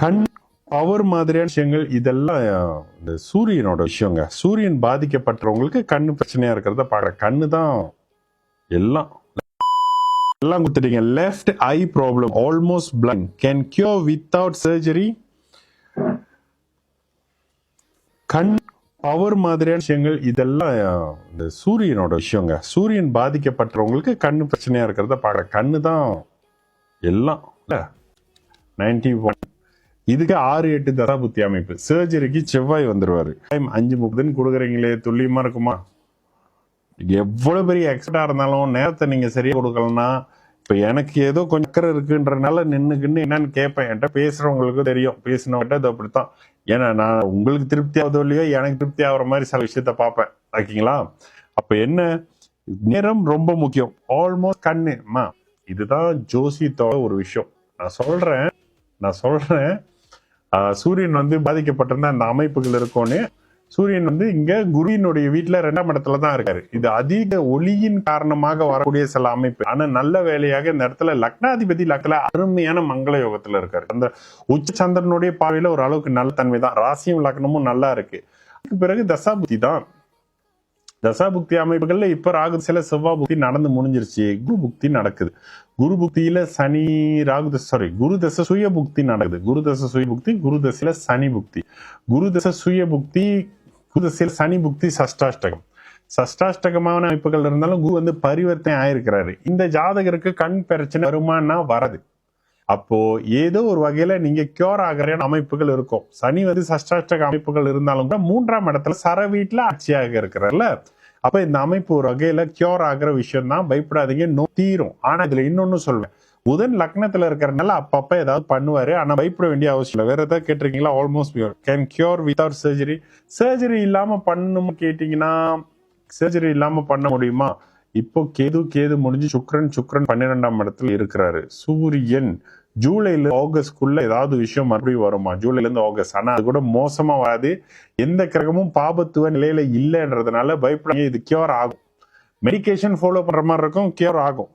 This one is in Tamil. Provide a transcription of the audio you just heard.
கண் பவர் மாதிரியான விஷயங்கள் இதெல்லாம் இந்த சூரியனோட விஷயங்க. சூரியன் பாதிக்கப்பட்டவங்களுக்கு கண்ணு பிரச்சனையா இருக்கிறத பார்க்க கண்ணு தான் எல்லாம் எல்லாம் கொடுத்துட்டீங்க. Left I problem almost blind can cure without surgery. கண் பவர் மாதிரியான விஷயங்கள் இதெல்லாம் இந்த சூரியனோட விஷயங்க. சூரியன் பாதிக்கப்பட்டவங்களுக்கு கண்ணு பிரச்சனையா இருக்கிறத பார்க்க கண்ணு தான் எல்லாம் 91 இதுக்கு 6-8 தசாபுத்தி அமைப்பு. சர்ஜரிக்கு செவ்வாய் வந்துருவாரு. 5:30 கொடுக்குறீங்களே, துல்லியமா இருக்குமா? எவ்வளவு பெரிய எக்ஸ்பர்ட்டா இருந்தாலும் நேரத்தை நீங்க சரியா கொடுக்கலன்னா, இப்ப எனக்கு ஏதோ கொஞ்சம் அக்கறை இருக்குன்றனால நின்னுக்குன்னு என்னன்னு கேட்பேன். என்கிட்ட பேசுறவங்களுக்கு தெரியும், பேசினவங்கிட்ட அது அப்படித்தான். ஏன்னா நான் உங்களுக்கு திருப்தி ஆகுதோ இல்லையோ, எனக்கு திருப்தி ஆகுற மாதிரி சில விஷயத்த பார்ப்பேன். ஓகேங்களா? அப்ப என்ன, நேரம் ரொம்ப முக்கியம். ஆல்மோஸ்ட் கண்ணுமா, இதுதான் ஜோசியத்தோட ஒரு விஷயம். நான் சொல்றேன் சூரியன் வந்து பாதிக்கப்பட்டிருந்த அந்த அமைப்புகள் இருக்கும்னு. சூரியன் வந்து இங்க குருவினுடைய வீட்டுல 2ஆம் இடத்துல தான் இருக்காரு. இது அதிக ஒளியின் காரணமாக வரக்கூடிய சில அமைப்பு. ஆனா நல்ல வேலையாக இந்த இடத்துல லக்னாதிபதி லக்ல அருமையான மங்கள யோகத்துல இருக்காரு. அந்த உச்ச சந்திரனுடைய பார்வையில ஒரு அளவுக்கு நல்ல தன்மை தான். ராசியும் லக்னமும் நல்லா இருக்கு. அதுக்கு பிறகு தசாபுத்தி தான். தசாபுக்தி அமைப்புகள்ல இப்ப ராகு சில செவ்வாய் புக்தி நடந்து முடிஞ்சிருச்சு. குரு புக்தி நடக்குது. குரு புக்தியில சனி குரு தசை சுய புக்தி நடக்குது. குரு தசை சுய புக்தி, குரு தசையில சனி புக்தி. குரு தசை சுய புக்தி, குரு தசையில சனி புக்தி சஷ்டாஷ்டகமான அமைப்புகள் இருந்தாலும் குரு வந்து பரிவர்த்தனை ஆயிருக்கிறாரு. இந்த ஜாதகருக்கு கண் பிரச்சனை வருமானா வரது. அப்போ ஏதோ ஒரு வகையில நீங்க கியூர் ஆகிற அமைப்புகள் இருக்கும். சனி வந்து சஷ்டாஷ்டக அமைப்புகள் இருந்தாலும் கூட 3ஆம் இடத்துல சர வீட்டுல ஆட்சியாக இருக்கிறார்ல. அப்ப இந்த அமைப்பு ஒரு வகையில கியூர் ஆகிற விஷயம் தான். பயப்படாதீங்க, நோ தீரும். ஆனா இதுல இன்னொன்னு சொல்லுவேன், புதன் லக்னத்துல இருக்கிறதுனால அப்பப்ப ஏதாவது பண்ணுவாரு. ஆனா பயப்பட வேண்டிய அவசியம் இல்லை. வேற ஏதாவது கேட்டிருக்கீங்களா? Almost can cure without surgery. Surgery இல்லாம பண்ணணும் கேட்டீங்கன்னா, சர்ஜரி இல்லாம பண்ண முடியுமா? இப்போ கேது முடிஞ்சு சுக்ரன் 12ஆம் இடத்துல இருக்கிறாரு. சூரியன் ஜூலைல ஆகஸ்ட்குள்ள ஏதாவது விஷயம் மறுபடியும் வருமா? ஜூலைல இருந்து ஆகஸ்ட். ஆனா அது கூட மோசமா வராது. எந்த கிரகமும் பாபத்துவ நிலையில இல்லைன்றதுனால பயப்படாதீங்க, இது கியூர் ஆகும். மெடிகேஷன் ஃபாலோ பண்ற மாதிரி இருக்கும், கியூர் ஆகும்.